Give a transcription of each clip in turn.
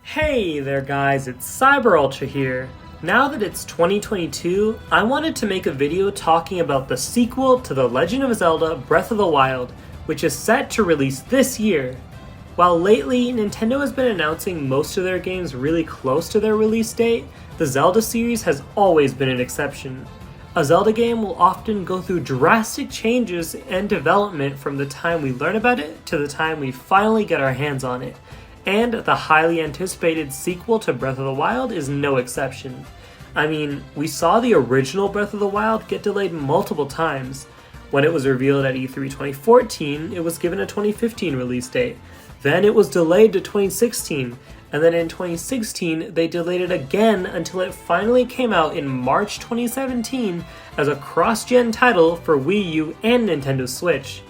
Hey there guys, it's Cyber Ultra here. Now that it's 2022, I wanted to make a video talking about the sequel to The Legend of Zelda Breath of the Wild, which is set to release this year. While lately, Nintendo has been announcing most of their games really close to their release date, the Zelda series has always been an exception. A Zelda game will often go through drastic changes and development from the time we learn about it to the time we finally get our hands on it. And the highly anticipated sequel to Breath of the Wild is no exception. I mean, we saw the original Breath of the Wild get delayed multiple times. When it was revealed at E3 2014, it was given a 2015 release date. Then it was delayed to 2016, and then in 2016 they delayed it again until it finally came out in March 2017 as a cross-gen title for Wii U and Nintendo Switch.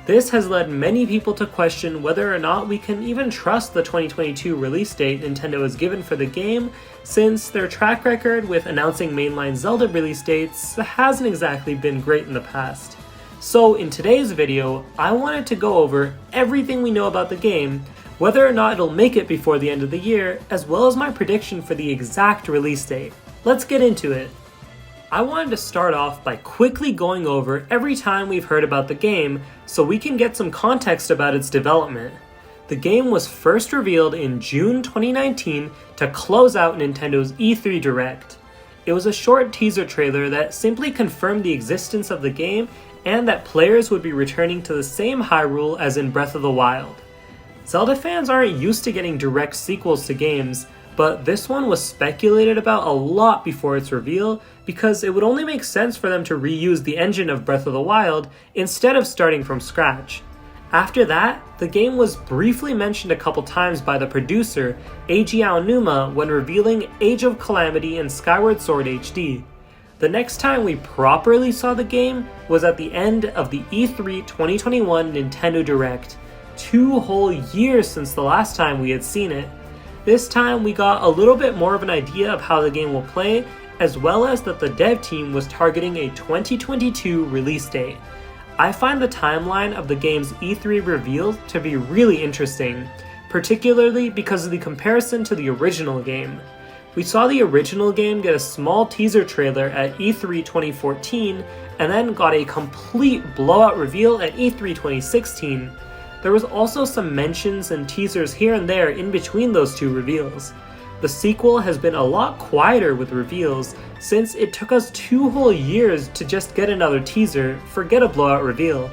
This has led many people to question whether or not we can even trust the 2022 release date Nintendo has given for the game, since their track record with announcing mainline Zelda release dates hasn't exactly been great in the past. So in today's video, I wanted to go over everything we know about the game, whether or not it'll make it before the end of the year, as well as my prediction for the exact release date. Let's get into it. I wanted to start off by quickly going over every time we've heard about the game so we can get some context about its development. The game was first revealed in June 2019 to close out Nintendo's E3 Direct. It was a short teaser trailer that simply confirmed the existence of the game and that players would be returning to the same Hyrule as in Breath of the Wild. Zelda fans aren't used to getting direct sequels to games, but this one was speculated about a lot before its reveal because it would only make sense for them to reuse the engine of Breath of the Wild instead of starting from scratch. After that, the game was briefly mentioned a couple times by the producer, Eiji Aonuma, when revealing Age of Calamity and Skyward Sword HD. The next time we properly saw the game was at the end of the E3 2021 Nintendo Direct, 2 whole years since the last time we had seen it. This time we got a little bit more of an idea of how the game will play, as well as that the dev team was targeting a 2022 release date. I find the timeline of the game's E3 reveal to be really interesting, particularly because of the comparison to the original game. We saw the original game get a small teaser trailer at E3 2014, and then got a complete blowout reveal at E3 2016. There was also some mentions and teasers here and there in between those two reveals. The sequel has been a lot quieter with reveals since it took us 2 whole years to just get another teaser, forget a blowout reveal.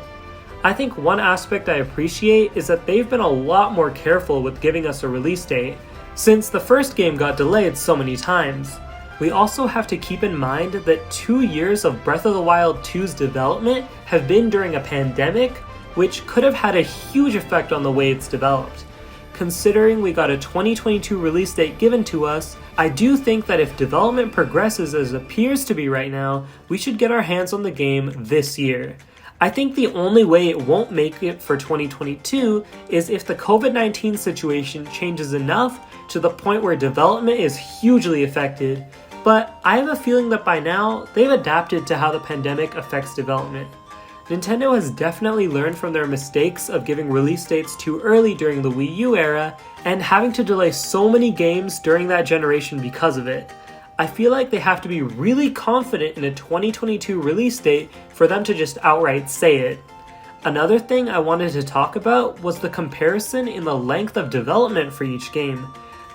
I think one aspect I appreciate is that they've been a lot more careful with giving us a release date, since the first game got delayed so many times. We also have to keep in mind that 2 years of Breath of the Wild 2's development have been during a pandemic, which could have had a huge effect on the way it's developed. Considering we got a 2022 release date given to us, I do think that if development progresses as it appears to be right now, we should get our hands on the game this year. I think the only way it won't make it for 2022 is if the COVID-19 situation changes enough to the point where development is hugely affected, but I have a feeling that by now, they've adapted to how the pandemic affects development. Nintendo has definitely learned from their mistakes of giving release dates too early during the Wii U era and having to delay so many games during that generation because of it. I feel like they have to be really confident in a 2022 release date for them to just outright say it. Another thing I wanted to talk about was the comparison in the length of development for each game.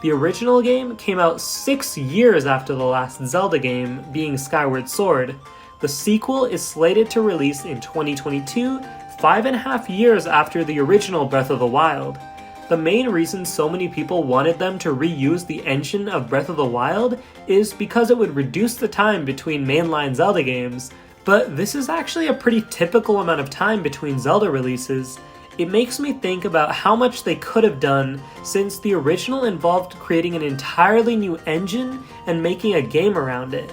The original game came out 6 years after the last Zelda game, being Skyward Sword. The sequel is slated to release in 2022, 5.5 years after the original Breath of the Wild. The main reason so many people wanted them to reuse the engine of Breath of the Wild is because it would reduce the time between mainline Zelda games, but this is actually a pretty typical amount of time between Zelda releases. It makes me think about how much they could have done, since the original involved creating an entirely new engine and making a game around it.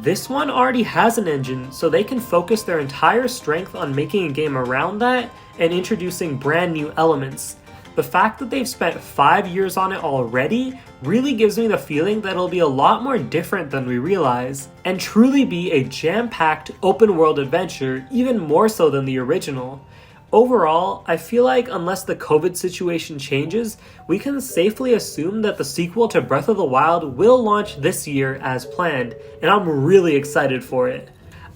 This one already has an engine, so they can focus their entire strength on making a game around that and introducing brand new elements. The fact that they've spent 5 years on it already really gives me the feeling that it'll be a lot more different than we realize, and truly be a jam-packed open world adventure, even more so than the original. Overall, I feel like unless the COVID situation changes, we can safely assume that the sequel to Breath of the Wild will launch this year as planned, and I'm really excited for it.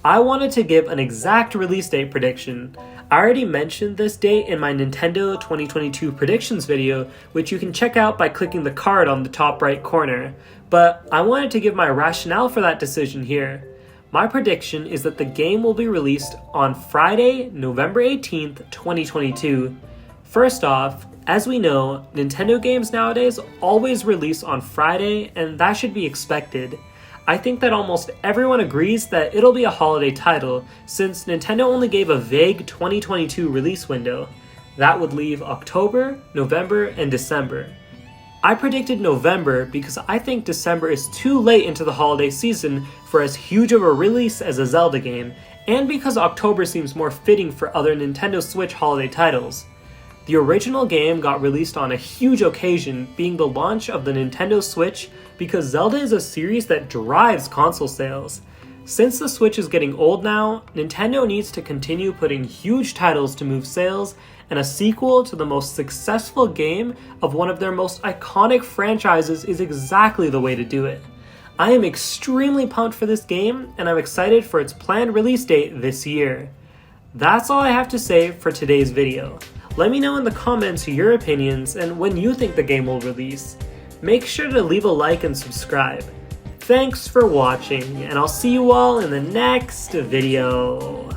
I wanted to give an exact release date prediction. I already mentioned this date in my Nintendo 2022 predictions video, which you can check out by clicking the card on the top right corner, but I wanted to give my rationale for that decision here. My prediction is that the game will be released on Friday, November 18th, 2022. First off, as we know, Nintendo games nowadays always release on Friday, and that should be expected. I think that almost everyone agrees that it'll be a holiday title, since Nintendo only gave a vague 2022 release window. That would leave October, November, and December. I predicted November because I think December is too late into the holiday season for as huge of a release as a Zelda game, and because October seems more fitting for other Nintendo Switch holiday titles. The original game got released on a huge occasion, being the launch of the Nintendo Switch, because Zelda is a series that drives console sales. Since the Switch is getting old now, Nintendo needs to continue putting huge titles to move sales, and a sequel to the most successful game of one of their most iconic franchises is exactly the way to do it. I am extremely pumped for this game, and I'm excited for its planned release date this year. That's all I have to say for today's video. Let me know in the comments your opinions and when you think the game will release. Make sure to leave a like and subscribe. Thanks for watching, and I'll see you all in the next video.